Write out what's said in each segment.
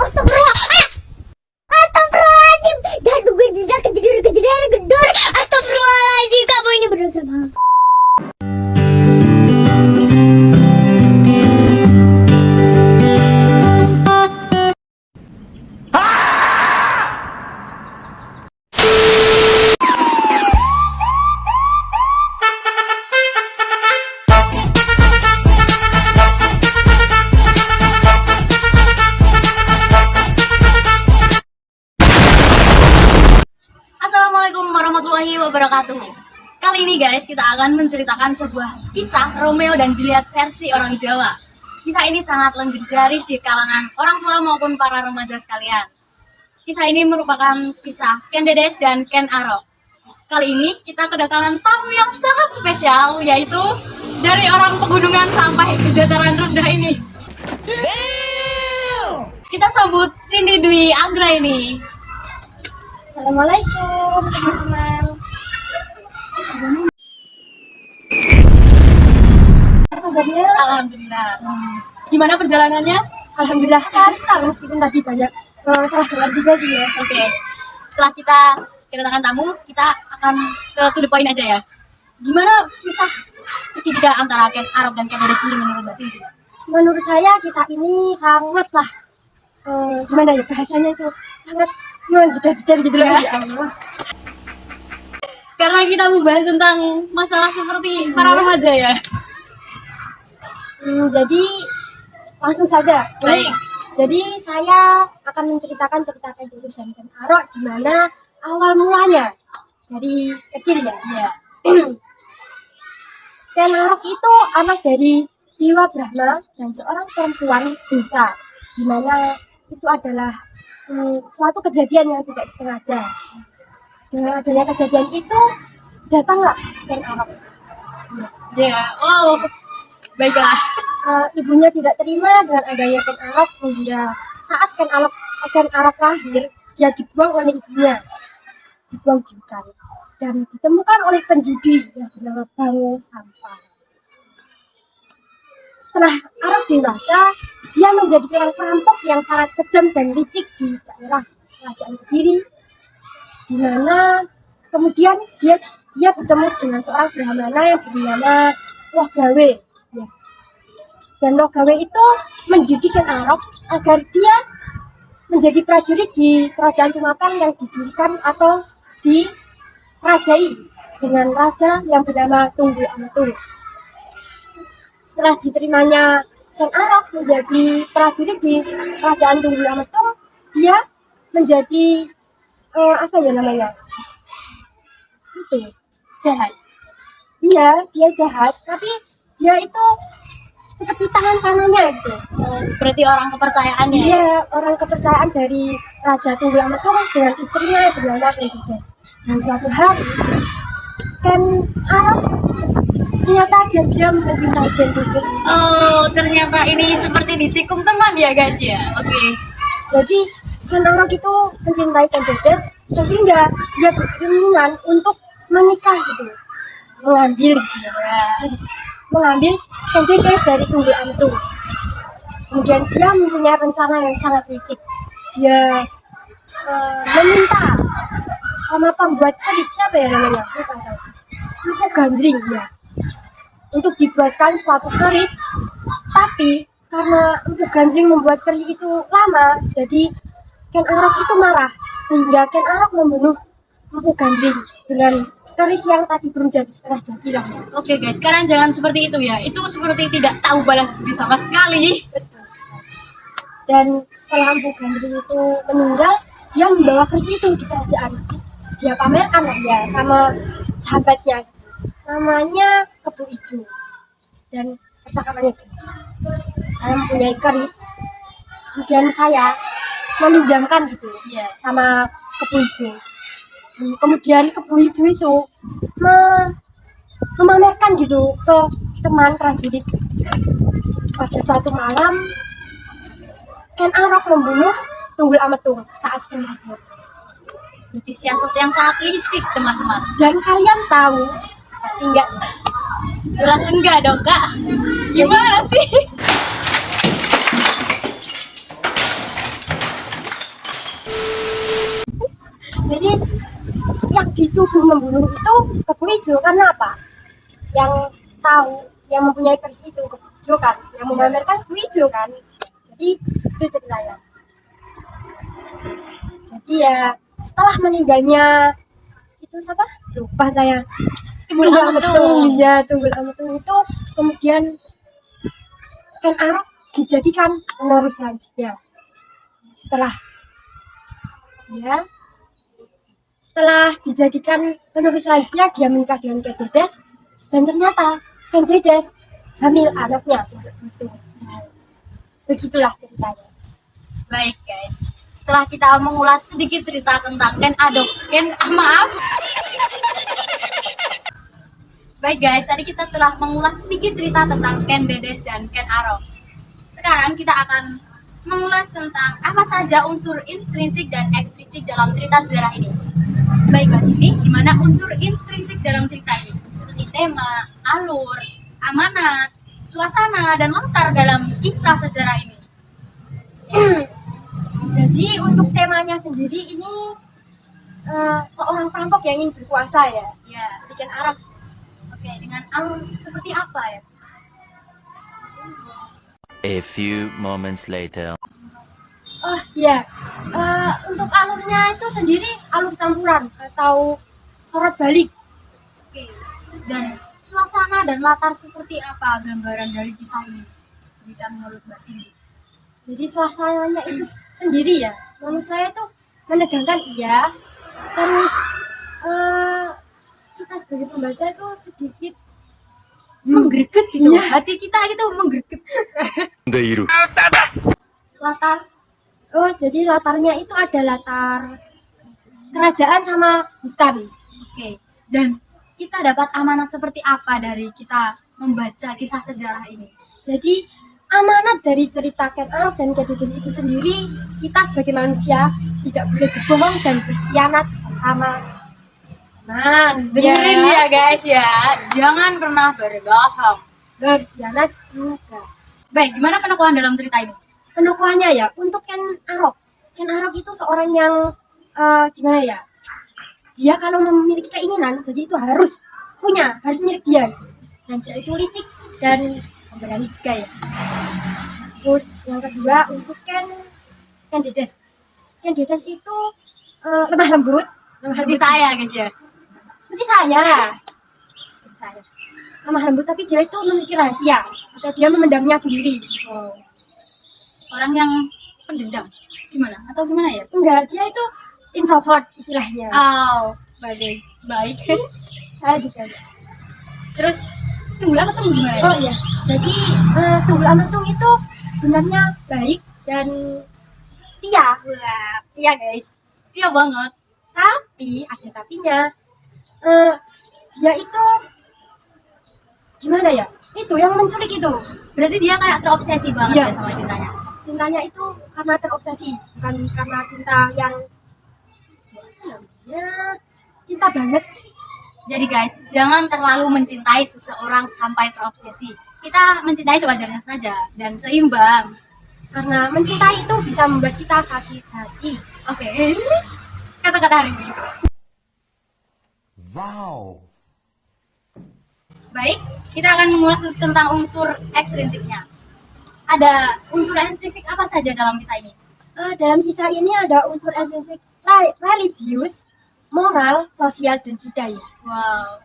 Astagfirullah. Astagfirullahaladzim. Dan gue tidak kejedar gedor. Astagfirullahaladzim, kamu ini berdosa banget. Assalamualaikum warahmatullahi wabarakatuh. Kali ini guys, kita akan menceritakan sebuah kisah Romeo dan Juliet versi orang Jawa. Kisah ini sangat legendaris di kalangan orang tua maupun para remaja sekalian. Kisah ini merupakan kisah Ken Dedes dan Ken Arok. Kali ini kita kedatangan tamu yang sangat spesial, yaitu dari orang pegunungan sampai ke dataran rendah ini. Kita sambut Cindy Dwi Anggra ini. Assalamualaikum teman-teman. Kabarnya? Alhamdulillah. Gimana perjalanannya? Alhamdulillah lancar meskipun tadi banyak salah jalan juga sih ya. Oke. Setelah kita kedatangan tamu, kita akan to the point aja ya. Gimana kisah segitiga antara Ken Arok dan Ken Dedes ini menurut Mbak Cindy? Menurut saya kisah ini sangatlah gimana ya bahasanya itu sangat menjeda-jeda gitu loh ya Allah. Karena kita membahas tentang masalah seperti para remaja ya. Jadi langsung saja. Baik. Jadi saya akan menceritakan cerita Ken Dedes dan Ken Arok di mana awal mulanya dari kecil ya. Ya. Ken Arok itu anak dari Dewa Brahma dan seorang perempuan desa, di mana itu adalah suatu kejadian yang tidak disengaja. Dengan adanya kejadian itu, datanglah Ken Arok. Ya. Oh. Baiklah. Ibunya tidak terima dengan adanya Ken Arok, sehingga saat Ken Arok lahir, dia dibuang oleh ibunya, dibuang di hutan dan ditemukan oleh penjudi yang bernama Bango Sampah. Setelah Arok dewasa, dia menjadi seorang perampok yang sangat kejam dan licik di daerah Kerajaan Kediri, di mana kemudian dia bertemu dengan seorang brahmana yang bernama Loh Gawe. Ya. Dan Loh Gawe itu mendidik Ken Arok agar dia menjadi prajurit di Kerajaan Tumapel yang didirikan atau dirajai dengan raja yang bernama Tunggu Ametung. Setelah diterimanya Ken Arok menjadi prajurit di Kerajaan Tunggu Ametung, dia menjadi apa ya namanya? Itu jahat. Iya, dia jahat, tapi dia itu seperti tangan kanannya gitu. Berarti orang kepercayaannya. Dia orang kepercayaan dari Raja Tunggu Ametung dengan istrinya bernama Ken Dedes. Dan suatu hari Ken Arok ternyata dia mencintai Ken Dedes. Oh, ternyata ini seperti ditikung teman ya guys ya. Oke. Jadi Ken Arok itu mencintai Ken Dedes sehingga dia berkeinginan untuk menikah gitu, mengambil Ken Dedes dari Tunggu Ametung. Kemudian dia mempunyai rencana yang sangat licik. Dia meminta sama pembuat keris, siapa ya namanya? Lupa Gandring ya. Untuk dibuatkan suatu keris, tapi karena Empu Gandring membuat keris itu lama, jadi Ken Arok itu marah, sehingga Ken Arok membunuh Empu Gandring dengan keris yang tadi belum jadi, setengah jadi lah. Oke guys, sekarang jangan seperti itu ya. Itu seperti tidak tahu balas budi sama sekali. Dan setelah Empu Gandring itu meninggal, dia membawa keris itu di kerajaan. Dia pamerkan lah ya sama sahabatnya, namanya Kebu Ijo. Dan percakapannya gini, saya mempunyai keris, kemudian saya meminjamkan gitu ya sama Kebu Ijo. Dan kemudian Kebu Ijo itu memamerkan gitu ke teman prajurit. Pada suatu malam Ken Arok membunuh Tunggul Ametung saat sedang tidur. Berarti siasat yang sangat licik teman-teman. Dan kalian tahu pasti enggak? Jelas enggak dong kak. Gimana sih? dituduh membunuh itu Kebo Ijo karena apa? Yang tahu, yang mempunyai versi itu Kebo Ijo kan, yang memamerkan Kebo Ijo kan. Jadi itu ceritanya. Jadi ya setelah meninggalnya itu siapa? Lupa saya. Tunggul Ametung. Ya, Tunggul Ametung itu kemudian Ken Arok dijadikan penerus selanjutnya. Setelah dijadikan penerus selanjutnya, dia menikah dengan Ken Dedes dan ternyata Ken Dedes hamil anaknya. Begitulah ceritanya. Baik guys, setelah kita mengulas sedikit cerita tentang maaf. Baik guys, tadi kita telah mengulas sedikit cerita tentang Ken Dedes dan Ken Arok. Sekarang kita akan mengulas tentang apa saja unsur intrinsik dan ekstrinsik dalam cerita sejarah ini. Baik Mbak Cindy, gimana unsur intrinsik dalam cerita ini? Seperti tema, alur, amanat, suasana, dan latar dalam kisah sejarah ini. Jadi untuk temanya sendiri ini seorang perampok yang ingin berkuasa ya. Ya, Seperti Ken Arok. oke, dengan alur seperti apa ya? A few moments later. Oh iya, untuk alurnya itu sendiri alur campuran atau sorot balik. Oke, dan suasana dan latar seperti apa gambaran dari kisah ini? Jika menurut Mbak Cindy. Jadi suasananya itu sendiri ya, menurut saya itu menegangkan iya. Terus kita sebagai pembaca itu sedikit Menggreget gitu, Iya. hati kita itu menggreget. latar. Oh jadi latarnya itu ada latar kerajaan sama hutan. Oke, dan kita dapat amanat seperti apa dari kita membaca kisah sejarah ini? Jadi amanat dari cerita Ken Arok dan Ken Dedes itu sendiri, kita sebagai manusia tidak boleh berbohong dan berkhianat sesama teman. Dengerin ya guys ya, jangan pernah berbohong. Berkhianat juga. Baik, gimana penokohan dalam cerita ini? Penokohannya ya, untuk Ken Arok. Ken Arok itu seorang yang gimana ya? Dia kalau memiliki keinginan, jadi itu harus milik dia. Dan dia itu licik dan pemberani juga ya. Terus yang kedua untuk Ken Dedes. Ken Dedes itu lemah lembut, Seperti saya guys ya. seperti saya. Lemah lembut tapi dia itu memiliki rahasia atau dia memendamnya sendiri. Orang yang pendendam, gimana? Atau gimana ya? Enggak, dia itu introvert istilahnya. Oh, baik. Saya juga. Terus Tunggul Ametung gimana ya? Oh iya, jadi Tunggul Ametung itu sebenarnya baik dan setia. Wah, iya guys, siap banget. Tapi ada tapinya. Dia itu gimana ya? Itu yang menculik itu. Berarti dia kayak terobsesi banget Iya. ya sama cintanya. Cintanya itu karena terobsesi, bukan karena cinta yang cinta banget. Jadi guys, jangan terlalu mencintai seseorang sampai terobsesi. Kita mencintai sewajarnya saja dan seimbang. Karena mencintai itu bisa membuat kita sakit hati. Oke. Kata-kata hari ini. Wow. Baik, kita akan mengulas tentang unsur ekstrinsiknya. Ada unsur ekstrinsik apa saja dalam kisah ini? Dalam kisah ini ada unsur esensial religius, moral, sosial, dan budaya. Wow.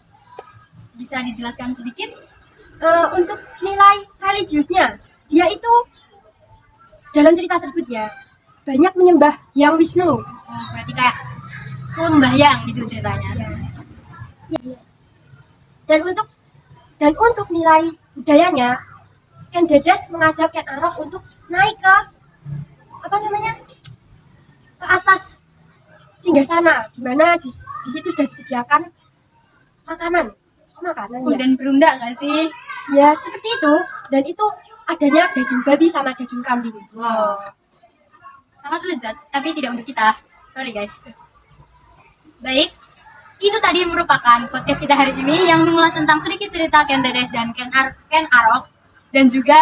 Bisa dijelaskan sedikit? Untuk nilai religiusnya, dia itu dalam cerita tersebut ya banyak menyembah Yang Wisnu. Oh, berarti kayak sembahyang gitu ceritanya. Ya. Dan untuk nilai budayanya, Ken Dedes mengajak Ken Arok untuk naik ke ke atas singgasana, di mana di situ sudah disediakan makanan ya. Dan berundak gak sih? Ya seperti itu, dan itu adanya daging babi sama daging kambing. Wow. Sangat lezat, tapi tidak untuk kita. Sorry guys. Baik, itu tadi merupakan podcast kita hari ini yang mengulas tentang sedikit cerita Ken Dedes dan Ken Arok, dan juga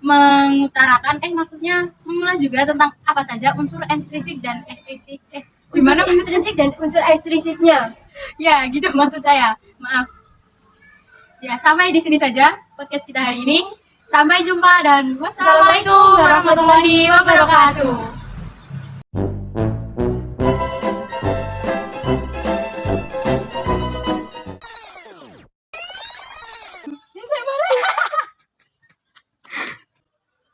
mengulas juga tentang apa saja unsur intrinsik dan ekstrinsik. Unsur intrinsik dan unsur ekstrinsiknya. Ya, gitu maksud saya. Maaf. Ya, sampai di sini saja podcast kita hari ini. Sampai jumpa dan wassalamualaikum warahmatullahi wabarakatuh. Ini saya boleh.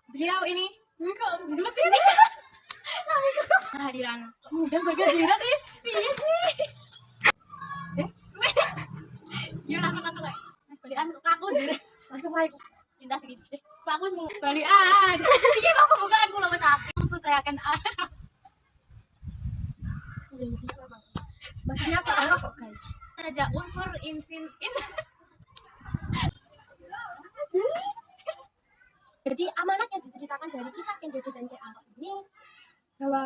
Beliau ini kok bulat ini. Kehadiran kemudian bergajiran sih. Iya sih. Yuk langsung aja. Balian aku jadi Langsung aja. cinta sedikit. Pak aku semua balian. Iya aku bukaan pulau sapi. Maksud saya akan Iya, gitu Bang. Maksudnya ke arah kok, guys. saja unsur insin Jadi amanat yang diceritakan dari kisah Ken Dedes dan Kek Arok ini bahwa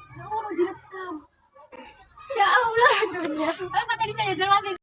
seluruh direkam. Ya Allah, dunia. apa tadi saya jelasin